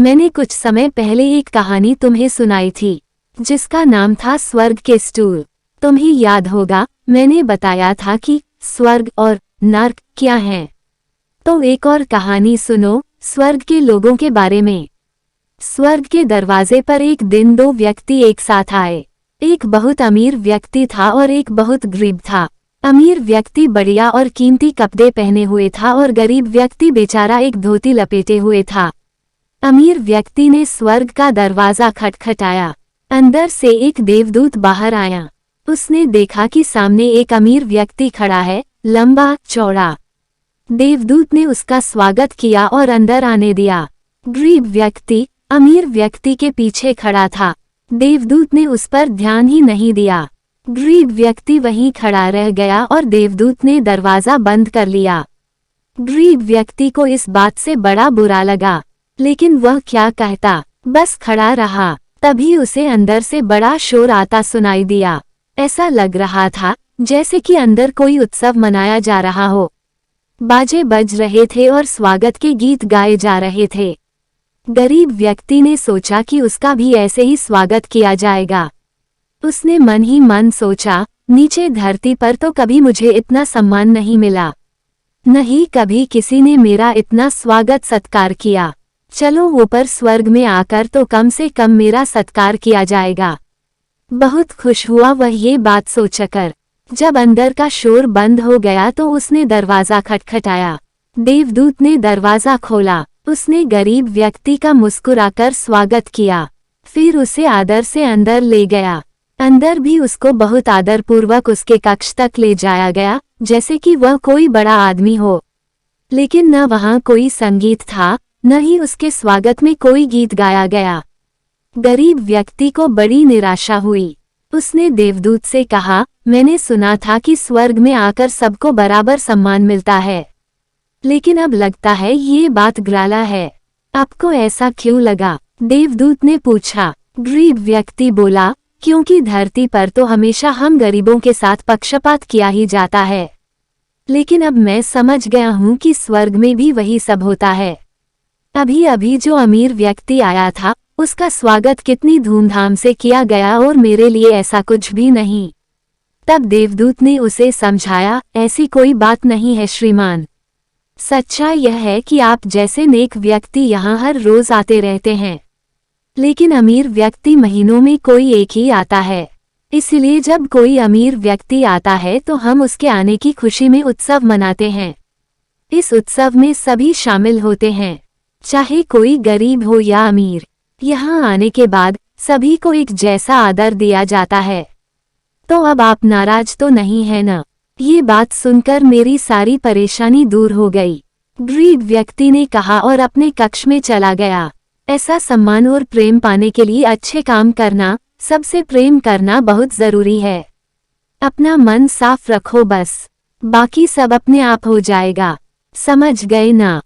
मैंने कुछ समय पहले एक कहानी तुम्हें सुनाई थी जिसका नाम था स्वर्ग के स्टूल। तुम्हें याद होगा मैंने बताया था कि स्वर्ग और नर्क क्या है। तो एक और कहानी सुनो स्वर्ग के लोगों के बारे में। स्वर्ग के दरवाजे पर एक दिन दो व्यक्ति एक साथ आए। एक बहुत अमीर व्यक्ति था और एक बहुत गरीब था। अमीर व्यक्ति बढ़िया और कीमती कपड़े पहने हुए था और गरीब व्यक्ति बेचारा एक धोती लपेटे हुए था। अमीर व्यक्ति ने स्वर्ग का दरवाजा खटखटाया। अंदर से एक देवदूत बाहर आया। उसने देखा कि सामने एक अमीर व्यक्ति खड़ा है, लंबा चौड़ा। देवदूत ने उसका स्वागत किया और अंदर आने दिया। गरीब व्यक्ति अमीर व्यक्ति के पीछे खड़ा था। देवदूत ने उस पर ध्यान ही नहीं दिया। गरीब व्यक्ति वहीं खड़ा रह गया और देवदूत ने दरवाजा बंद कर लिया। गरीब व्यक्ति को इस बात से बड़ा बुरा लगा, लेकिन वह क्या कहता, बस खड़ा रहा। तभी उसे अंदर से बड़ा शोर आता सुनाई दिया। ऐसा लग रहा था जैसे कि अंदर कोई उत्सव मनाया जा रहा हो। बाजे बज रहे थे और स्वागत के गीत गाए जा रहे थे। गरीब व्यक्ति ने सोचा कि उसका भी ऐसे ही स्वागत किया जाएगा। उसने मन ही मन सोचा, नीचे धरती पर तो कभी मुझे इतना सम्मान नहीं मिला, नहीं कभी किसी ने मेरा इतना स्वागत सत्कार किया। चलो ऊपर स्वर्ग में आकर तो कम से कम मेरा सत्कार किया जाएगा। बहुत खुश हुआ वह ये बात सोचकर। जब अंदर का शोर बंद हो गया तो उसने दरवाजा खटखटाया। देवदूत ने दरवाजा खोला। उसने गरीब व्यक्ति का मुस्कुराकर स्वागत किया, फिर उसे आदर से अंदर ले गया। अंदर भी उसको बहुत आदरपूर्वक उसके कक्ष तक ले जाया गया, जैसे कि वह कोई बड़ा आदमी हो। लेकिन न वहां कोई संगीत था, न ही उसके स्वागत में कोई गीत गाया गया। गरीब व्यक्ति को बड़ी निराशा हुई। उसने देवदूत से कहा, मैंने सुना था कि स्वर्ग में आकर सबको बराबर सम्मान मिलता है, लेकिन अब लगता है ये बात ग्राला है। आपको ऐसा क्यों लगा? देवदूत ने पूछा। गरीब व्यक्ति बोला, क्योंकि धरती पर तो हमेशा हम गरीबों के साथ पक्षपात किया ही जाता है, लेकिन अब मैं समझ गया हूँ कि स्वर्ग में भी वही सब होता है। अभी अभी जो अमीर व्यक्ति आया था उसका स्वागत कितनी धूमधाम से किया गया और मेरे लिए ऐसा कुछ भी नहीं। तब देवदूत ने उसे समझाया, ऐसी कोई बात नहीं है श्रीमान। सच्चाई यह है कि आप जैसे नेक व्यक्ति यहाँ हर रोज आते रहते हैं, लेकिन अमीर व्यक्ति महीनों में कोई एक ही आता है। इसलिए जब कोई अमीर व्यक्ति आता है तो हम उसके आने की खुशी में उत्सव मनाते हैं। इस उत्सव में सभी शामिल होते हैं, चाहे कोई गरीब हो या अमीर। यहाँ आने के बाद सभी को एक जैसा आदर दिया जाता है। तो अब आप नाराज तो नहीं है न? ये बात सुनकर मेरी सारी परेशानी दूर हो गई, गरीब व्यक्ति ने कहा और अपने कक्ष में चला गया। ऐसा सम्मान और प्रेम पाने के लिए अच्छे काम करना, सबसे प्रेम करना बहुत जरूरी है। अपना मन साफ रखो बस, बाकी सब अपने आप हो जाएगा। समझ गए ना?